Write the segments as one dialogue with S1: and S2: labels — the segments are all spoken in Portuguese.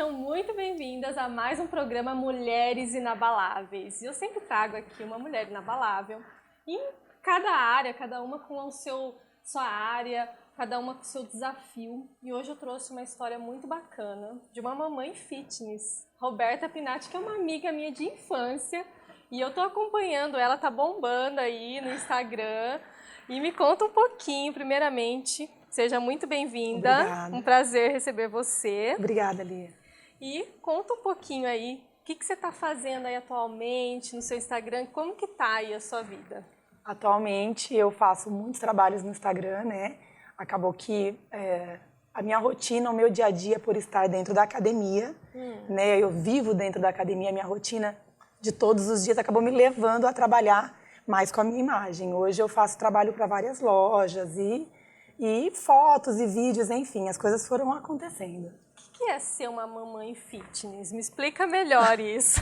S1: Sejam muito bem-vindas a mais um programa Mulheres Inabaláveis. Eu sempre trago aqui uma mulher inabalável em cada área, cada uma com sua área, cada uma com o seu desafio. E hoje eu trouxe uma história muito bacana de uma mamãe fitness, Roberta Pinatti, que é uma amiga minha de infância. E eu tô acompanhando ela, tá bombando aí no Instagram. E me conta um pouquinho, primeiramente. Seja muito bem-vinda.
S2: Obrigada.
S1: Um prazer receber você.
S2: Obrigada, Lia.
S1: E conta um pouquinho aí, o que você está fazendo aí atualmente no seu Instagram? Como que tá aí a sua vida?
S2: Atualmente eu faço muitos trabalhos no Instagram, né? Acabou que a minha rotina, o meu dia a dia, por estar dentro da academia, né? Eu vivo dentro da academia, a minha rotina de todos os dias acabou me levando a trabalhar mais com a minha imagem. Hoje eu faço trabalho para várias lojas e fotos e vídeos, enfim, as coisas foram acontecendo.
S1: O que é ser uma mamãe fitness? Me explica melhor isso.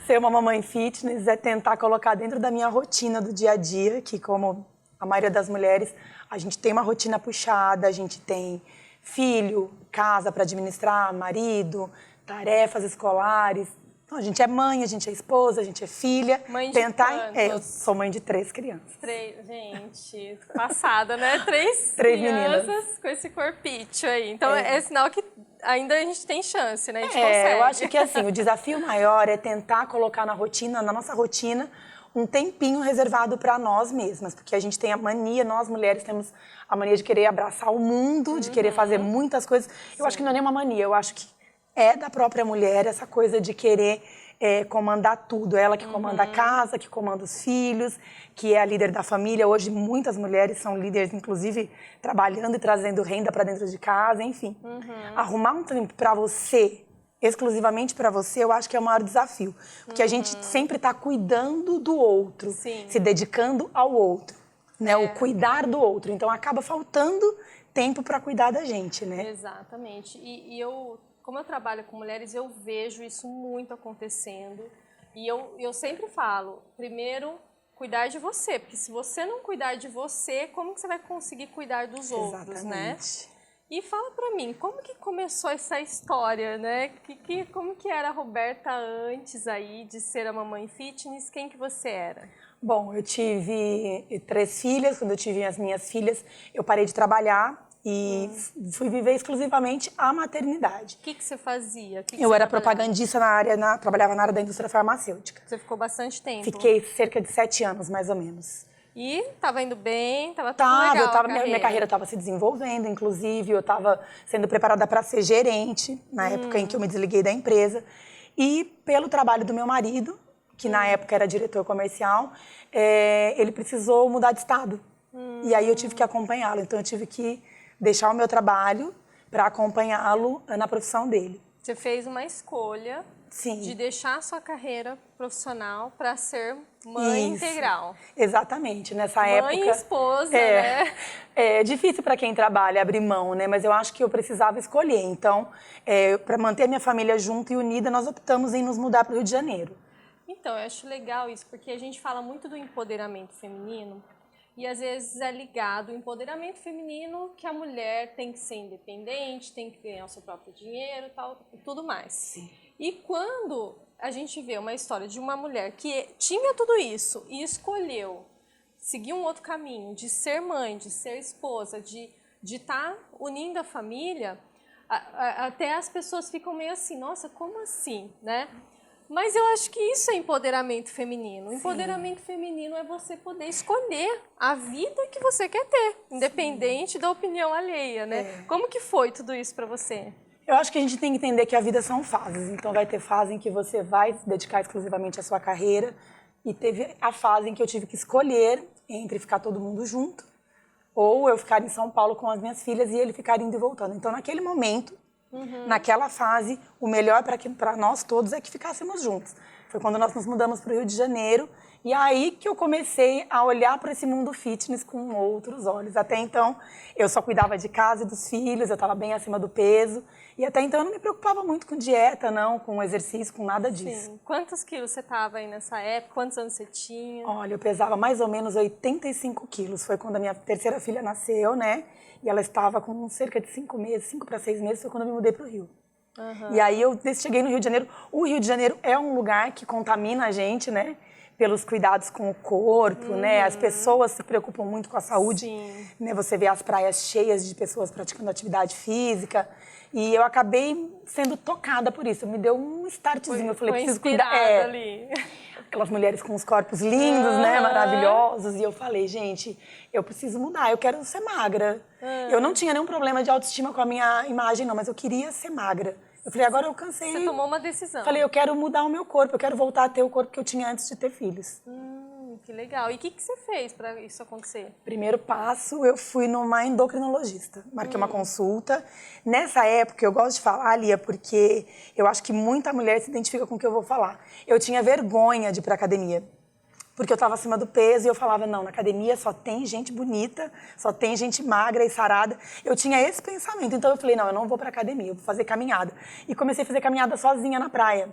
S2: Ser uma mamãe fitness é tentar colocar dentro da minha rotina do dia a dia, que como a maioria das mulheres, a gente tem uma rotina puxada, a gente tem filho, casa para administrar, marido, tarefas escolares. Então, a gente é mãe, a gente é esposa, a gente é filha.
S1: Mãe de quantos?
S2: Eu sou mãe de 3 crianças.
S1: Gente, passada, né? Três
S2: meninas
S1: crianças com esse corpício aí. Então é sinal que ainda a gente tem chance, né? A gente consegue.
S2: Eu acho que assim, o desafio maior é tentar colocar na nossa rotina, um tempinho reservado para nós mesmas, porque a gente tem a mania, nós mulheres temos a mania de querer abraçar o mundo, de querer fazer muitas coisas. Eu acho que não é nenhuma mania, eu acho que é da própria mulher essa coisa de querer comandar tudo. Ela que comanda a casa, que comanda os filhos, que é a líder da família. Hoje muitas mulheres são líderes, inclusive trabalhando e trazendo renda para dentro de casa, enfim. Arrumar um tempo para você, exclusivamente para você, eu acho que é o maior desafio. Porque a gente sempre está cuidando do outro, se dedicando ao outro, né? O cuidar do outro. Então acaba faltando tempo para cuidar da gente, né?
S1: Exatamente. Como eu trabalho com mulheres, eu vejo isso muito acontecendo. E eu sempre falo, primeiro, cuidar de você. Porque se você não cuidar de você, como que você vai conseguir cuidar dos outros, né? E fala pra mim, como que começou essa história, né? Como que era a Roberta antes aí de ser a mamãe fitness? Quem que você era?
S2: Bom, eu tive 3 filhas. Quando eu tive as minhas filhas, eu parei de trabalhar e fui viver exclusivamente a maternidade.
S1: O que você fazia?
S2: Eu era propagandista trabalhava na área da indústria farmacêutica.
S1: Você ficou bastante tempo?
S2: Fiquei cerca de 7 anos, mais ou menos.
S1: E estava indo bem, estava tudo legal?
S2: Minha carreira estava se desenvolvendo, inclusive, eu estava sendo preparada para ser gerente, na época em que eu me desliguei da empresa. E pelo trabalho do meu marido, que na época era diretor comercial, ele precisou mudar de estado. E aí eu tive que acompanhá-lo, então eu tive que deixar o meu trabalho para acompanhá-lo na profissão dele.
S1: Você fez uma escolha de deixar a sua carreira profissional para ser mãe integral.
S2: Exatamente, nessa época.
S1: Mãe e esposa, né?
S2: É difícil para quem trabalha abrir mão, né? Mas eu acho que eu precisava escolher. Então, para manter a minha família junta e unida, nós optamos em nos mudar para o Rio de Janeiro.
S1: Então, eu acho legal isso, porque a gente fala muito do empoderamento feminino. E às vezes é ligado o empoderamento feminino que a mulher tem que ser independente, tem que ganhar o seu próprio dinheiro e tudo mais.
S2: Sim.
S1: E quando a gente vê uma história de uma mulher que tinha tudo isso e escolheu seguir um outro caminho, de ser mãe, de ser esposa, de estar unindo a família, até as pessoas ficam meio assim, nossa, como assim, né? Mas eu acho que isso é empoderamento feminino. O empoderamento feminino é você poder escolher a vida que você quer ter, independente da opinião alheia, né? Como que foi tudo isso para você?
S2: Eu acho que a gente tem que entender que a vida são fases. Então vai ter fase em que você vai se dedicar exclusivamente à sua carreira e teve a fase em que eu tive que escolher entre ficar todo mundo junto ou eu ficar em São Paulo com as minhas filhas e ele ficar indo e voltando. Então naquele momento, naquela fase, o melhor para nós todos é que ficássemos juntos. Foi quando nós nos mudamos para o Rio de Janeiro e aí que eu comecei a olhar para esse mundo fitness com outros olhos. Até então, eu só cuidava de casa e dos filhos, eu estava bem acima do peso. E até então eu não me preocupava muito com dieta, não, com exercício, com nada disso.
S1: Sim. Quantos quilos você estava aí nessa época? Quantos anos você tinha?
S2: Olha, eu pesava mais ou menos 85 quilos. Foi quando a minha terceira filha nasceu, né? E ela estava com cerca de 5 meses, 5 para 6 meses, foi quando eu me mudei para o Rio. E aí eu cheguei no Rio de Janeiro. O Rio de Janeiro é um lugar que contamina a gente, né? Pelos cuidados com o corpo, né? As pessoas se preocupam muito com a saúde.
S1: Sim.
S2: Né? Você vê as praias cheias de pessoas praticando atividade física. E eu acabei sendo tocada por isso. Me deu um startzinho. Eu falei, preciso cuidar.
S1: Ali.
S2: Aquelas mulheres com os corpos lindos, né? Maravilhosos. E eu falei, gente, eu preciso mudar. Eu quero ser magra. Eu não tinha nenhum problema de autoestima com a minha imagem, não. Mas eu queria ser magra. Eu falei, agora eu cansei.
S1: Você tomou uma decisão.
S2: Falei, eu quero mudar o meu corpo. Eu quero voltar a ter o corpo que eu tinha antes de ter filhos.
S1: Que legal. E o que você fez para isso acontecer?
S2: Primeiro passo, eu fui numa endocrinologista. Marquei uma consulta. Nessa época, eu gosto de falar, Lia, porque eu acho que muita mulher se identifica com o que eu vou falar. Eu tinha vergonha de ir pra academia. Porque eu estava acima do peso e eu falava, não, na academia só tem gente bonita, só tem gente magra e sarada. Eu tinha esse pensamento, então eu falei, não, eu não vou pra academia, eu vou fazer caminhada. E comecei a fazer caminhada sozinha na praia.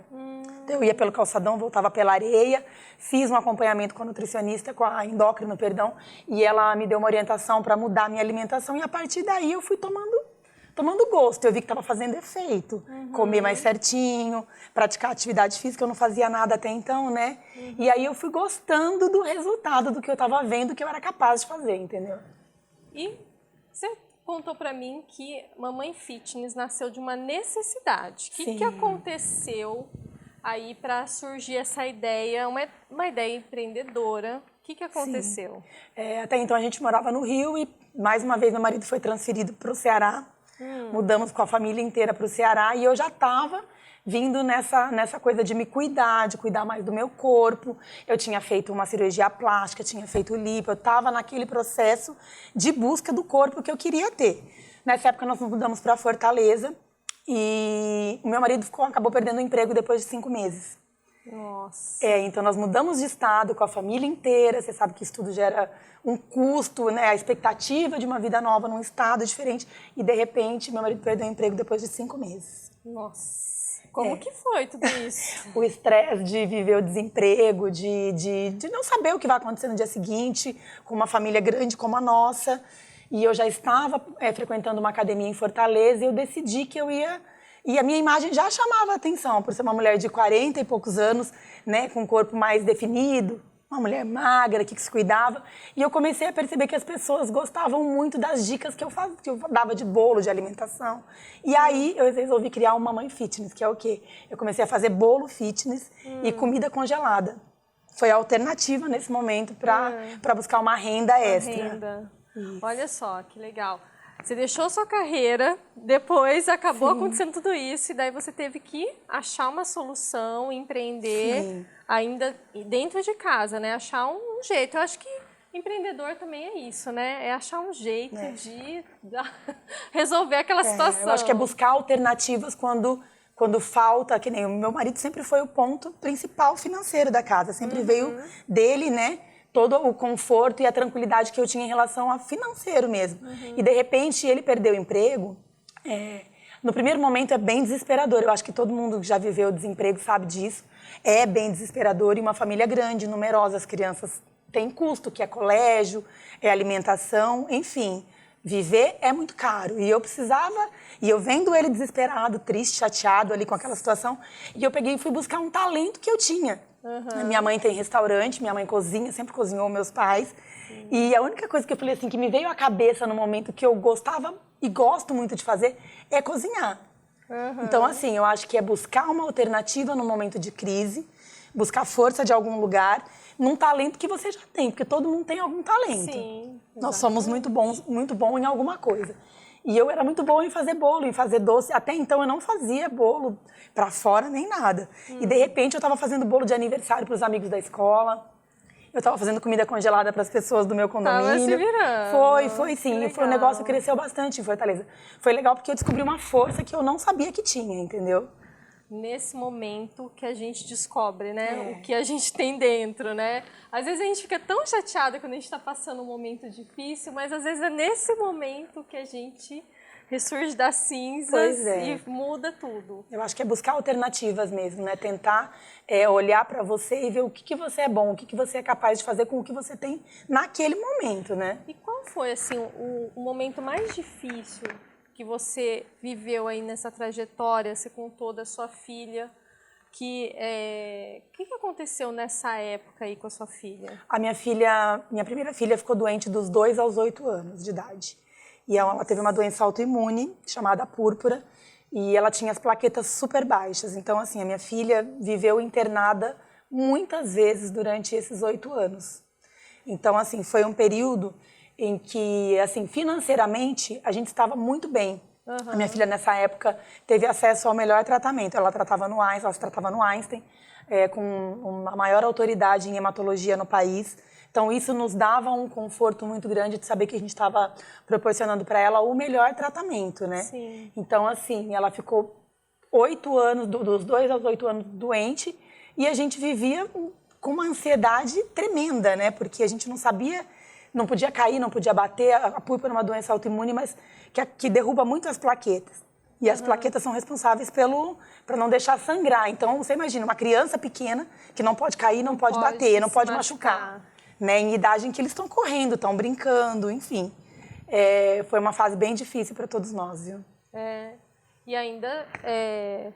S2: Então eu ia pelo calçadão, voltava pela areia, fiz um acompanhamento com a nutricionista, com a endócrino, perdão, e ela me deu uma orientação para mudar a minha alimentação e a partir daí eu fui tomando gosto. Eu vi que estava fazendo efeito. Comer mais certinho, praticar atividade física, eu não fazia nada até então, né? E aí eu fui gostando do resultado, do que eu estava vendo que eu era capaz de fazer, entendeu?
S1: E você contou pra mim que Mamãe Fitness nasceu de uma necessidade. O que aconteceu aí para surgir essa ideia, uma ideia empreendedora? O que aconteceu?
S2: Até então a gente morava no Rio e mais uma vez meu marido foi transferido para o Ceará. Mudamos com a família inteira para o Ceará e eu já estava vindo nessa coisa de me cuidar, de cuidar mais do meu corpo. Eu tinha feito uma cirurgia plástica, tinha feito lipo, eu estava naquele processo de busca do corpo que eu queria ter. Nessa época nós nos mudamos para Fortaleza e o meu marido acabou perdendo o emprego depois de 5 meses.
S1: Nossa.
S2: Então nós mudamos de estado com a família inteira, você sabe que isso tudo gera um custo, né? A expectativa de uma vida nova num estado diferente e de repente meu marido perdeu o emprego depois de 5 meses.
S1: Nossa. Como que foi tudo isso?
S2: O estresse de viver o desemprego, de não saber o que vai acontecer no dia seguinte, com uma família grande como a nossa. E eu já estava frequentando uma academia em Fortaleza e eu decidi que eu ia... E a minha imagem já chamava a atenção, por ser uma mulher de 40 e poucos anos, né, com um corpo mais definido, uma mulher magra, que se cuidava. E eu comecei a perceber que as pessoas gostavam muito das dicas que eu dava de bolo, de alimentação. E aí eu resolvi criar uma Mamãe Fitness, que é o quê? Eu comecei a fazer bolo fitness e comida congelada. Foi a alternativa nesse momento para buscar uma renda extra.
S1: Olha só, que legal. Você deixou sua carreira, depois acabou acontecendo tudo isso, e daí você teve que achar uma solução, empreender ainda dentro de casa, né? Achar um jeito. Eu acho que empreendedor também é isso, né? É achar um jeito de resolver aquela situação.
S2: Eu acho que é buscar alternativas quando falta, que nem o meu marido sempre foi o ponto principal financeiro da casa, sempre veio dele, né? Todo o conforto e a tranquilidade que eu tinha em relação ao financeiro mesmo. E, de repente, ele perdeu o emprego. No primeiro momento, é bem desesperador. Eu acho que todo mundo que já viveu desemprego sabe disso. É bem desesperador. E uma família grande, numerosa, as crianças têm custo, que é colégio, é alimentação, enfim. Viver é muito caro. E eu precisava... E eu vendo ele desesperado, triste, chateado ali com aquela situação, e eu peguei e fui buscar um talento que eu tinha. Minha mãe tem restaurante, minha mãe cozinha, sempre cozinhou meus pais. E a única coisa que eu falei assim, que me veio à cabeça no momento que eu gostava e gosto muito de fazer, é cozinhar. Então, assim, eu acho que é buscar uma alternativa no momento de crise, buscar força de algum lugar, num talento que você já tem, porque todo mundo tem algum talento.
S1: Sim,
S2: nós somos muito bom em alguma coisa. E eu era muito boa em fazer bolo, em fazer doce. Até então eu não fazia bolo pra fora nem nada. E de repente eu estava fazendo bolo de aniversário para os amigos da escola. Eu estava fazendo comida congelada para as pessoas do meu condomínio.
S1: Tava se virando.
S2: Foi sim. Foi um negócio que cresceu bastante em Fortaleza. Foi legal porque eu descobri uma força que eu não sabia que tinha, entendeu?
S1: Nesse momento que a gente descobre, né, o que a gente tem dentro, né? Às vezes a gente fica tão chateada quando a gente está passando um momento difícil, mas às vezes é nesse momento que a gente ressurge das cinzas e muda tudo.
S2: Eu acho que é buscar alternativas mesmo, né? Tentar olhar para você e ver o que você é bom, o que você é capaz de fazer com o que você tem naquele momento, né?
S1: E qual foi, assim, o momento mais difícil que você viveu aí nessa trajetória, você contou da sua filha, o que aconteceu nessa época aí com a sua filha?
S2: A minha primeira filha ficou doente dos 2 aos 8 anos de idade. E ela teve uma doença autoimune chamada púrpura e ela tinha as plaquetas super baixas. Então, assim, a minha filha viveu internada muitas vezes durante esses 8 anos. Então, assim, foi um período em que, assim, financeiramente, a gente estava muito bem. A minha filha, nessa época, teve acesso ao melhor tratamento. Ela se tratava no Einstein, com a maior autoridade em hematologia no país. Então, isso nos dava um conforto muito grande de saber que a gente estava proporcionando para ela o melhor tratamento, né?
S1: Sim.
S2: Então, assim, ela ficou 8 anos, dos 2 aos 8 anos doente, e a gente vivia com uma ansiedade tremenda, né? Porque a gente não sabia, não podia cair, não podia bater. A púrpura é uma doença autoimune, mas que derruba muito as plaquetas. E as plaquetas são responsáveis para não deixar sangrar. Então, você imagina, uma criança pequena que não pode cair, não pode bater, não pode machucar. Né? Em idade em que eles estão correndo, estão brincando, enfim. Foi uma fase bem difícil para todos nós, viu?
S1: E ainda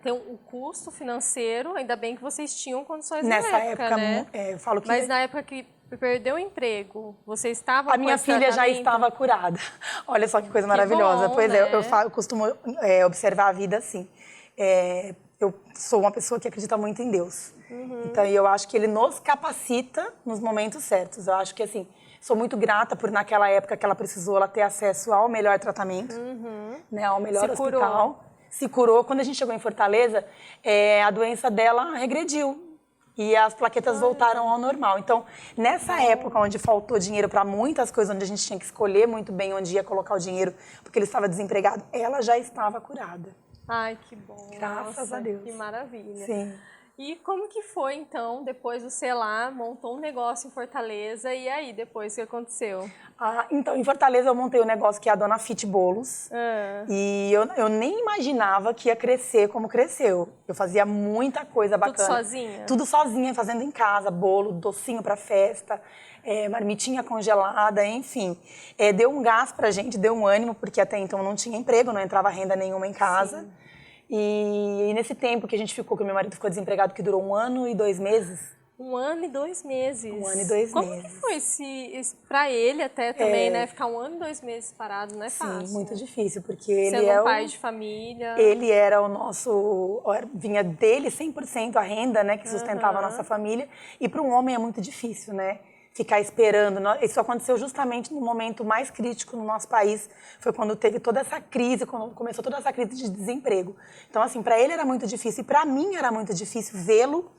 S1: tem um custo financeiro, ainda bem que vocês tinham condições
S2: Nessa
S1: na época, né?
S2: eu falo que...
S1: Mas na época que perdeu o emprego, você estava com
S2: A minha
S1: esse
S2: filha já
S1: tratamento?
S2: estava curada. Olha só que coisa maravilhosa.
S1: bom,
S2: Pois
S1: né?
S2: eu costumo observar a vida assim. Eu sou uma pessoa que acredita muito em Deus. Então, eu acho que Ele nos capacita nos momentos certos. Eu acho que, assim, sou muito grata por, naquela época que ela precisou, ela ter acesso ao melhor tratamento, né, ao melhor hospital. Se curou. Quando a gente chegou em Fortaleza, a doença dela regrediu. E as plaquetas voltaram ao normal. Então, nessa época onde faltou dinheiro para muitas coisas, onde a gente tinha que escolher muito bem onde ia colocar o dinheiro, porque ele estava desempregado, ela já estava curada.
S1: Ai, que bom.
S2: Graças a Deus.
S1: Que maravilha.
S2: Sim.
S1: E como que foi, então, depois você lá montou um negócio em Fortaleza, e aí, depois, o que aconteceu?
S2: Então, em Fortaleza eu montei um negócio que é a Dona Fit Bolos. E eu nem imaginava que ia crescer como cresceu. Eu fazia muita coisa bacana.
S1: Tudo sozinha?
S2: Tudo sozinha, fazendo em casa, bolo, docinho para festa, marmitinha congelada, enfim. Deu um gás pra gente, deu um ânimo, porque até então não tinha emprego, não entrava renda nenhuma em casa. Sim. E nesse tempo que a gente ficou, que meu marido ficou desempregado, que durou 1 ano e 2 meses.
S1: 1 ano e 2 meses.
S2: 1 ano e 2 meses.
S1: Como que foi pra ele até também, né? Ficar 1 ano e 2 meses parado não é fácil.
S2: Sim, muito difícil, porque ele
S1: Sendo um pai de família.
S2: Ele era o nosso... Vinha dele 100% a renda, né? Que sustentava a nossa família. E para um homem é muito difícil, né? Ficar esperando. Isso aconteceu justamente no momento mais crítico no nosso país. Foi quando teve toda essa crise, quando começou toda essa crise de desemprego. Então, assim, para ele era muito difícil. E para mim era muito difícil vê-lo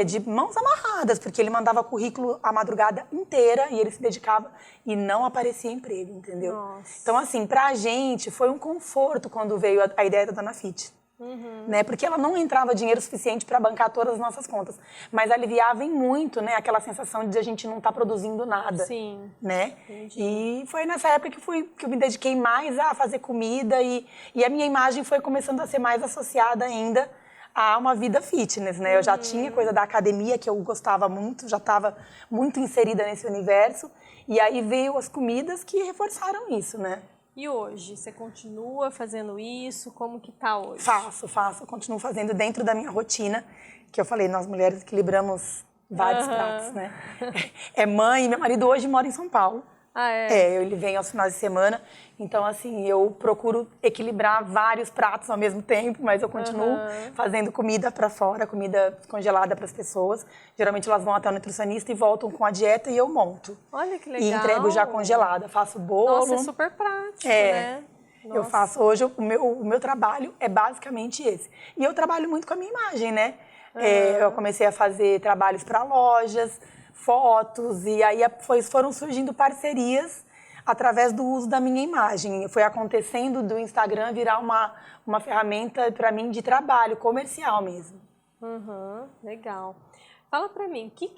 S2: de mãos amarradas, porque ele mandava currículo a madrugada inteira e ele se dedicava e não aparecia emprego, entendeu?
S1: Nossa.
S2: Então, assim, pra gente foi um conforto quando veio a ideia da Dona Fit. Né? Porque ela não entrava dinheiro suficiente para bancar todas as nossas contas, mas aliviava em muito, né? Aquela sensação de a gente não estar produzindo nada.
S1: Sim.
S2: Né?
S1: Entendi.
S2: E foi nessa época que eu me dediquei mais a fazer comida e a minha imagem foi começando a ser mais associada ainda a uma vida fitness, né? Eu já tinha coisa da academia que eu gostava muito, já estava muito inserida nesse universo e aí veio as comidas que reforçaram isso, né?
S1: E hoje, você continua fazendo isso? Como que tá hoje?
S2: Faço. Continuo fazendo dentro da minha rotina, que eu falei, nós mulheres equilibramos vários pratos, né? É mãe, meu marido hoje mora em São Paulo. Ele vem aos finais de semana. Então, assim, eu procuro equilibrar vários pratos ao mesmo tempo, mas eu continuo fazendo comida para fora, comida congelada para as pessoas. Geralmente elas vão até o nutricionista e voltam com a dieta e eu monto.
S1: Olha que legal.
S2: E entrego já congelada. Faço bolo.
S1: Nossa, é super prático, né?
S2: Eu faço hoje, o meu trabalho é basicamente esse. E eu trabalho muito com a minha imagem, né? Eu comecei a fazer trabalhos para lojas, fotos, e aí foram surgindo parcerias através do uso da minha imagem. Foi acontecendo do Instagram virar uma ferramenta para mim de trabalho comercial mesmo.
S1: Legal. Fala para mim, o que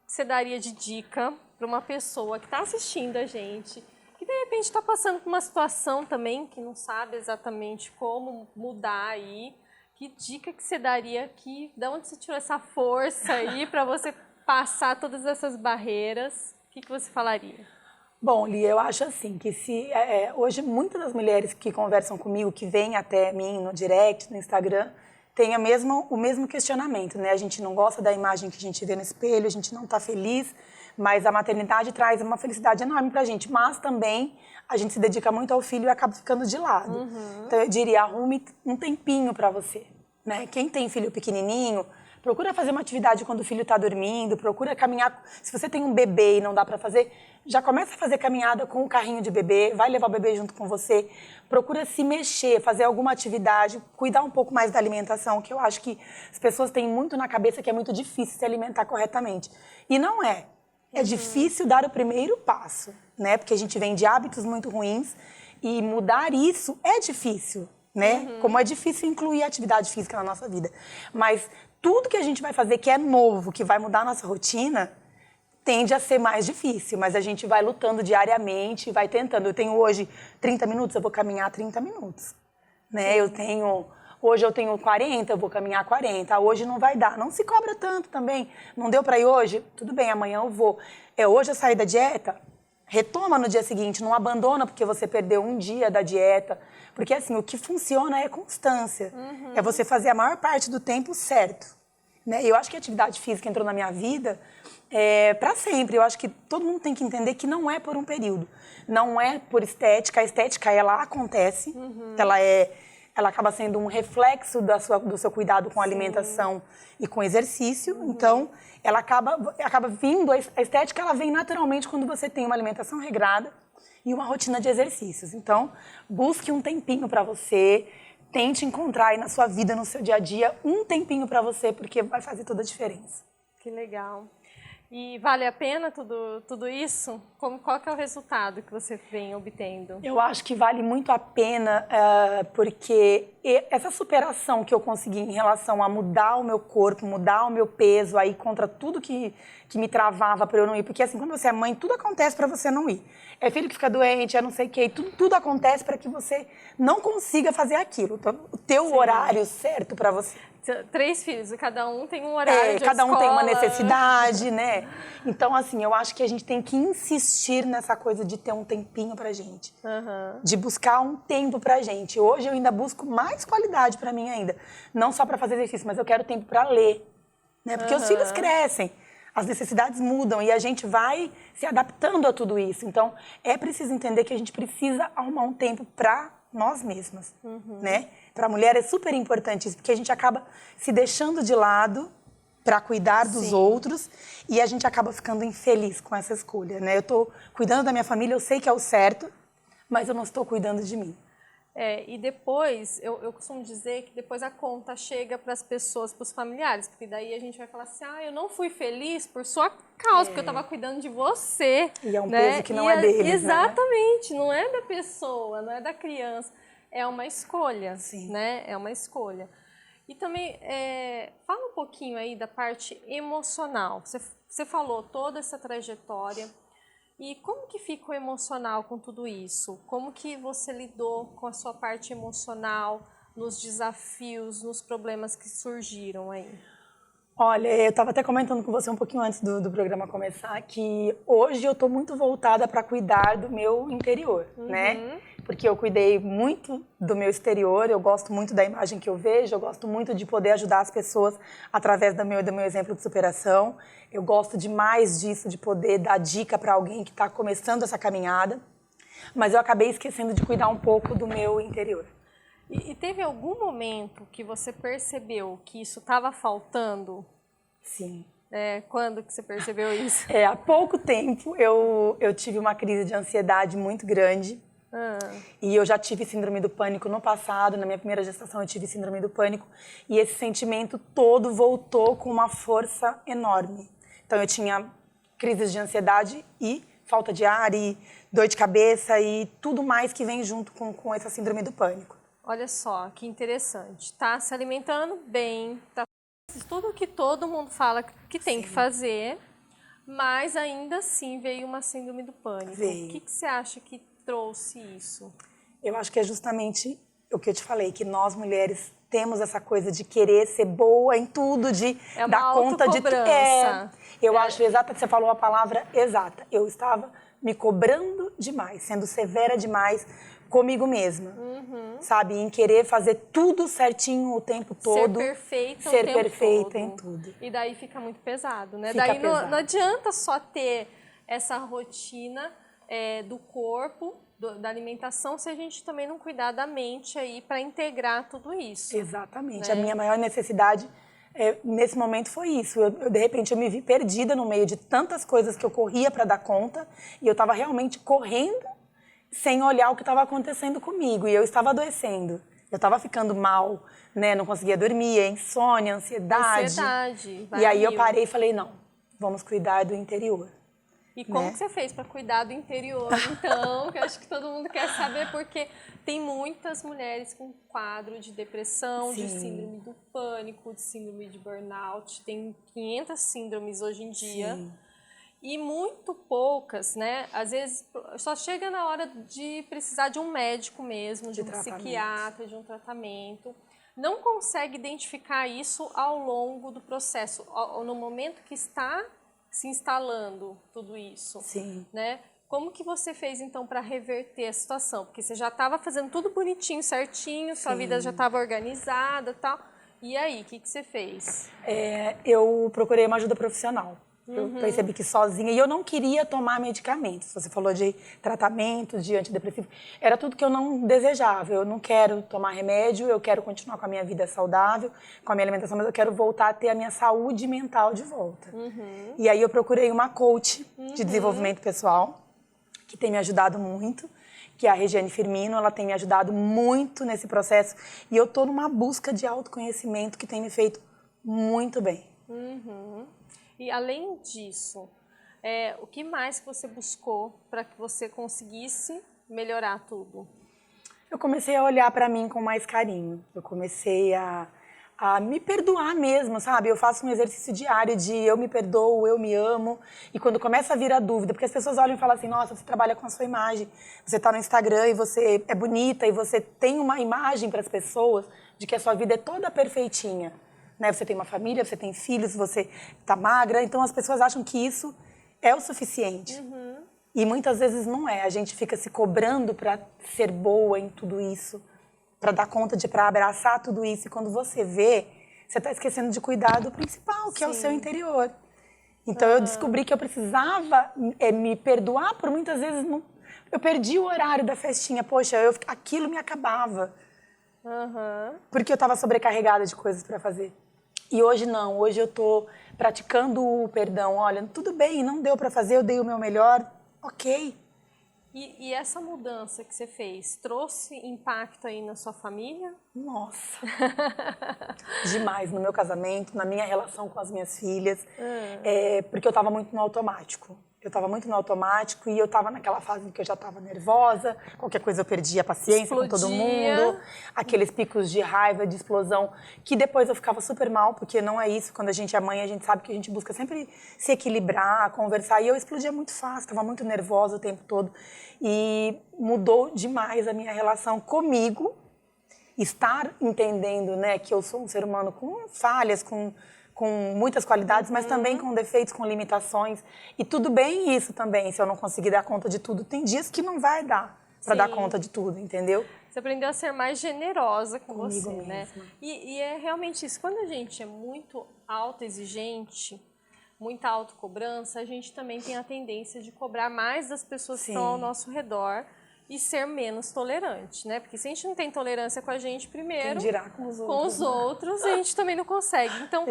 S1: você daria de dica para uma pessoa que está assistindo a gente, que de repente está passando por uma situação também que não sabe exatamente como mudar aí? Que dica que você daria aqui? De onde você tirou essa força aí para você passar todas essas barreiras? O que você falaria?
S2: Bom, Lia, eu acho assim, que se hoje muitas das mulheres que conversam comigo, que vêm até mim no direct, no Instagram, têm o mesmo questionamento, né? A gente não gosta da imagem que a gente vê no espelho, a gente não está feliz, mas a maternidade traz uma felicidade enorme pra gente. Mas também a gente se dedica muito ao filho e acaba ficando de lado. Então eu diria, arrume um tempinho para você, né? Quem tem filho pequenininho, procura fazer uma atividade quando o filho está dormindo, procura caminhar. Se você tem um bebê e não dá para fazer, já começa a fazer caminhada com o carrinho de bebê, vai levar o bebê junto com você. Procura se mexer, fazer alguma atividade, cuidar um pouco mais da alimentação, que eu acho que as pessoas têm muito na cabeça que é muito difícil se alimentar corretamente. E não é. É difícil dar o primeiro passo, né? Porque a gente vem de hábitos muito ruins e mudar isso é difícil, né? Como é difícil incluir a atividade física na nossa vida. Mas tudo que a gente vai fazer que é novo, que vai mudar a nossa rotina, tende a ser mais difícil, mas a gente vai lutando diariamente, vai tentando. Eu tenho hoje 30 minutos, eu vou caminhar 30 minutos, né? Hoje eu tenho 40, eu vou caminhar 40. Hoje não vai dar. Não se cobra tanto também. Não deu para ir hoje? Tudo bem, amanhã eu vou. Hoje eu saí da dieta, retoma no dia seguinte, não abandona porque você perdeu um dia da dieta. Porque assim, o que funciona é constância. É você fazer a maior parte do tempo certo. Né? Eu acho que a atividade física entrou na minha vida para sempre. Eu acho que todo mundo tem que entender que não é por um período. Não é por estética. A estética, ela acontece. Ela acaba sendo um reflexo do seu cuidado com a alimentação e com exercício. Então, ela acaba vindo, a estética ela vem naturalmente quando você tem uma alimentação regrada e uma rotina de exercícios. Então, busque um tempinho para você, tente encontrar aí na sua vida, no seu dia a dia, um tempinho para você, porque vai fazer toda a diferença.
S1: Que legal. E vale a pena tudo isso? Qual que é o resultado que você vem obtendo?
S2: Eu acho que vale muito a pena, porque essa superação que eu consegui em relação a mudar o meu corpo, mudar o meu peso, aí contra tudo que me travava para eu não ir. Porque assim, quando você é mãe, tudo acontece para você não ir. É filho que fica doente, é não sei o quê, tudo acontece para que você não consiga fazer aquilo. Então, o teu horário certo para você.
S1: 3 filhos, cada um tem um horário de
S2: cada um
S1: escola.
S2: tem uma necessidade, né? Então, assim, eu acho que a gente tem que insistir nessa coisa de ter um tempinho pra gente. De buscar um tempo pra gente. Hoje eu ainda busco mais qualidade pra mim ainda. Não só pra fazer exercício, mas eu quero tempo pra ler. Né? Porque os filhos crescem, as necessidades mudam e a gente vai se adaptando a tudo isso. Então, é preciso entender que a gente precisa arrumar um tempo pra nós mesmas, né? Para a mulher é super importante isso, porque a gente acaba se deixando de lado para cuidar dos outros e a gente acaba ficando infeliz com essa escolha, né? Eu estou cuidando da minha família, eu sei que é o certo, mas eu não estou cuidando de mim.
S1: E depois, eu costumo dizer que depois a conta chega para as pessoas, para os familiares, porque daí a gente vai falar assim, eu não fui feliz por sua causa, porque eu estava cuidando de você.
S2: E é um
S1: né?
S2: peso que não é deles,
S1: exatamente, não é da pessoa, não é da criança, é uma escolha,
S2: Sim.
S1: né? É uma escolha. E também, fala um pouquinho aí da parte emocional. Você falou toda essa trajetória. E como que fica o emocional com tudo isso? Como que você lidou com a sua parte emocional, nos desafios, nos problemas que surgiram aí?
S2: Olha, eu estava até comentando com você um pouquinho antes do programa começar que hoje eu estou muito voltada para cuidar do meu interior, né? Porque eu cuidei muito do meu exterior, eu gosto muito da imagem que eu vejo, eu gosto muito de poder ajudar as pessoas através do meu exemplo de superação. Eu gosto demais disso, de poder dar dica para alguém que está começando essa caminhada. Mas eu acabei esquecendo de cuidar um pouco do meu interior.
S1: E teve algum momento que você percebeu que isso estava faltando?
S2: Sim.
S1: Quando que você percebeu isso?
S2: Há pouco tempo eu tive uma crise de ansiedade muito grande. E eu já tive síndrome do pânico no passado, na minha primeira gestação eu tive síndrome do pânico. E esse sentimento todo voltou com uma força enorme. Então eu tinha crises de ansiedade e falta de ar e dor de cabeça e tudo mais que vem junto com essa síndrome do pânico.
S1: Olha só, que interessante. Tá se alimentando bem, tá fazendo tudo que todo mundo fala que tem que fazer, mas ainda assim veio uma síndrome do pânico.
S2: Veio.
S1: O que você acha que trouxe isso? Eu
S2: acho que é justamente o que eu te falei, que nós mulheres temos essa coisa de querer ser boa em tudo, de dar conta de tudo. Eu acho exata, você falou a palavra exata. Eu estava me cobrando demais, sendo severa demais comigo mesma, sabe? Em querer fazer tudo certinho o tempo todo.
S1: Ser perfeita
S2: ser
S1: o tempo
S2: perfeita
S1: todo.
S2: em tudo.
S1: E daí fica muito pesado, né?
S2: Fica
S1: Daí
S2: pesado.
S1: não adianta só ter essa rotina do corpo, da alimentação, se a gente também não cuidar da mente aí para integrar tudo isso.
S2: Exatamente.
S1: Né?
S2: A minha maior necessidade nesse momento foi isso. De repente, eu me vi perdida no meio de tantas coisas que eu corria para dar conta e eu estava realmente correndo sem olhar o que estava acontecendo comigo. E eu estava adoecendo. Eu estava ficando mal, né? Não conseguia dormir, insônia, ansiedade.
S1: Vai
S2: E aí eu
S1: mil.
S2: parei e falei, não, vamos cuidar do interior.
S1: E como
S2: né?
S1: que você fez para cuidar do interior, então? Que eu acho que todo mundo quer saber, porque tem muitas mulheres com quadro de depressão, de
S2: Sim.
S1: síndrome do pânico, de síndrome de burnout. Tem 500 síndromes hoje em dia.
S2: Sim.
S1: E muito poucas, né? Às vezes só chega na hora de precisar de um médico mesmo, de um psiquiatra, de um tratamento. Não consegue identificar isso ao longo do processo, no momento que está se instalando tudo isso.
S2: Sim.
S1: Né? Como que você fez, então, para reverter a situação? Porque você já estava fazendo tudo bonitinho, certinho, sua vida já estava organizada e tal. E aí, o que você fez?
S2: Eu procurei uma ajuda profissional. Eu percebi que sozinha, e eu não queria tomar medicamentos. Você falou de tratamento, de antidepressivo. Era tudo que eu não desejava. Eu não quero tomar remédio, eu quero continuar com a minha vida saudável, com a minha alimentação, mas eu quero voltar a ter a minha saúde mental de volta. E aí eu procurei uma coach de desenvolvimento pessoal, que tem me ajudado muito, que é a Regiane Firmino. Ela tem me ajudado muito nesse processo. E eu estou numa busca de autoconhecimento que tem me feito muito bem.
S1: E além disso, o que mais que você buscou para que você conseguisse melhorar tudo?
S2: Eu comecei a olhar para mim com mais carinho. Eu comecei a me perdoar mesmo, sabe? Eu faço um exercício diário de eu me perdoo, eu me amo. E quando começa a vir a dúvida, porque as pessoas olham e falam assim, nossa, você trabalha com a sua imagem, você está no Instagram e você é bonita e você tem uma imagem para as pessoas de que a sua vida é toda perfeitinha. Né? Você tem uma família, você tem filhos, você está magra, então as pessoas acham que isso é o suficiente. E muitas vezes não é. A gente fica se cobrando para ser boa em tudo isso, para dar conta para abraçar tudo isso. E quando você vê, você está esquecendo de cuidar do principal, que é o seu interior. Então eu descobri que eu precisava me perdoar por muitas vezes. Eu perdi o horário da festinha. Poxa, aquilo me acabava. Porque eu estava sobrecarregada de coisas para fazer. E hoje não, hoje eu estou praticando o perdão. Olha, tudo bem, não deu para fazer, eu dei o meu melhor, ok.
S1: E essa mudança que você fez, trouxe impacto aí na sua família?
S2: Nossa, demais no meu casamento, na minha relação com as minhas filhas, porque eu estava muito no automático. Eu estava muito no automático e eu estava naquela fase em que eu já estava nervosa, qualquer coisa eu perdia a paciência com todo mundo, aqueles picos de raiva, de explosão, que depois eu ficava super mal, porque não é isso, quando a gente é mãe, a gente sabe que a gente busca sempre se equilibrar, conversar, e eu explodia muito fácil, estava muito nervosa o tempo todo, e mudou demais a minha relação comigo, estar entendendo, né, que eu sou um ser humano com falhas, com muitas qualidades, mas também com defeitos, com limitações. E tudo bem isso também, se eu não conseguir dar conta de tudo. Tem dias que não vai dar para dar conta de tudo, entendeu?
S1: Você aprendeu a ser mais generosa com
S2: Comigo
S1: você,
S2: mesma.
S1: né? E é realmente isso. Quando a gente é muito autoexigente, muita autocobrança, a gente também tem a tendência de cobrar mais das pessoas que estão ao nosso redor e ser menos tolerante, né? Porque se a gente não tem tolerância com a gente primeiro,
S2: Quem dirá com os
S1: outros, a gente também não consegue. Então,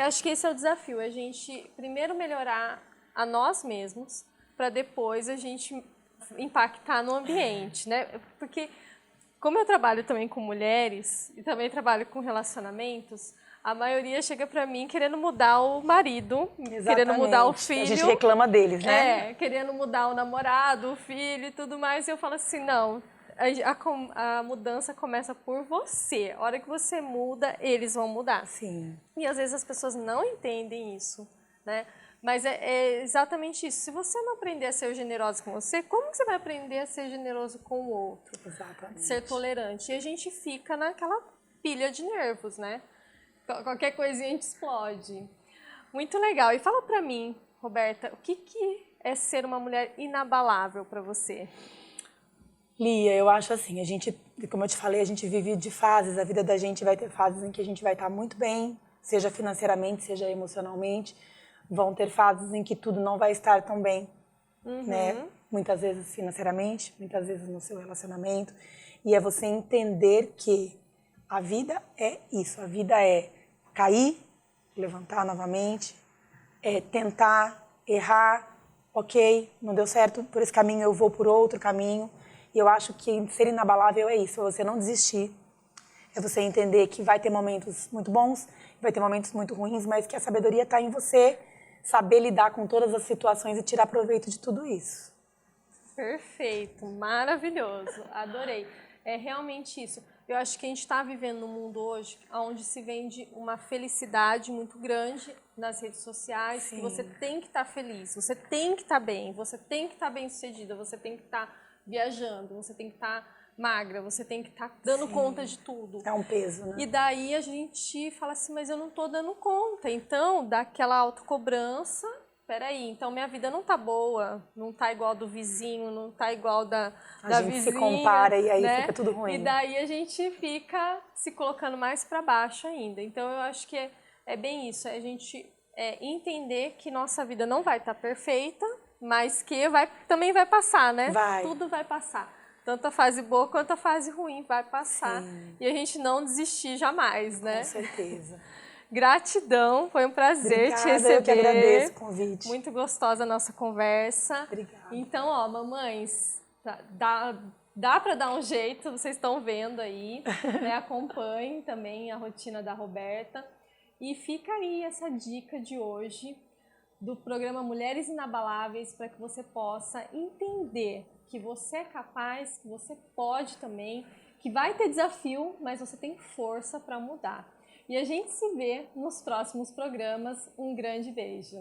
S1: acho que esse é o desafio, a gente primeiro melhorar a nós mesmos, para depois a gente impactar no ambiente, né? Porque como eu trabalho também com mulheres e também trabalho com relacionamentos, a maioria chega pra mim querendo mudar o marido, querendo mudar o filho.
S2: A gente reclama deles, né?
S1: Querendo mudar o namorado, o filho e tudo mais. E eu falo assim, não, a mudança começa por você. A hora que você muda, eles vão mudar.
S2: Sim.
S1: E às vezes as pessoas não entendem isso, né? Mas é exatamente isso. Se você não aprender a ser generoso com você, como que você vai aprender a ser generoso com o outro?
S2: Exatamente.
S1: Ser tolerante. E a gente fica naquela pilha de nervos, né? Qualquer coisinha a gente explode. Muito legal. E fala pra mim, Roberta, o que é ser uma mulher inabalável para você?
S2: Lia, eu acho assim, como eu te falei, a gente vive de fases, a vida da gente vai ter fases em que a gente vai estar muito bem, seja financeiramente, seja emocionalmente, vão ter fases em que tudo não vai estar tão bem, né? Muitas vezes financeiramente, muitas vezes no seu relacionamento, e é você entender que a vida é isso, a vida é cair, levantar novamente, é tentar, errar, ok, não deu certo por esse caminho, eu vou por outro caminho. E eu acho que ser inabalável é isso, é você não desistir, é você entender que vai ter momentos muito bons, vai ter momentos muito ruins, mas que a sabedoria está em você saber lidar com todas as situações e tirar proveito de tudo isso.
S1: Perfeito, maravilhoso, adorei. É realmente isso. Eu acho que a gente está vivendo num mundo hoje onde se vende uma felicidade muito grande nas redes sociais,
S2: Sim.
S1: que você tem que estar feliz, você tem que estar bem, você tem que estar bem-sucedida, você tem que estar viajando, você tem que estar magra, você tem que estar dando
S2: Sim.
S1: conta de tudo.
S2: É um peso, né?
S1: E daí a gente fala assim, mas eu não estou dando conta. Então, dá aquela autocobrança. Peraí, então minha vida não tá boa, não tá igual do vizinho, não tá igual da
S2: A gente
S1: vizinha,
S2: se compara e aí
S1: né?
S2: fica tudo ruim.
S1: E daí a gente fica se colocando mais para baixo ainda. Então eu acho que é bem isso, é a gente entender que nossa vida não vai estar perfeita, mas que também vai passar, né?
S2: Vai.
S1: Tudo vai passar. Tanto a fase boa quanto a fase ruim vai passar.
S2: Sim.
S1: E a gente não desistir jamais, né?
S2: Com certeza.
S1: Gratidão, foi um prazer te receber.
S2: Eu que agradeço o convite.
S1: Muito gostosa a nossa conversa.
S2: Obrigada.
S1: Então, ó, mamães, dá para dar um jeito, vocês estão vendo aí, né? Acompanhem também a rotina da Roberta. E fica aí essa dica de hoje do programa Mulheres Inabaláveis para que você possa entender que você é capaz, que você pode também, que vai ter desafio, mas você tem força para mudar. E a gente se vê nos próximos programas. Um grande beijo!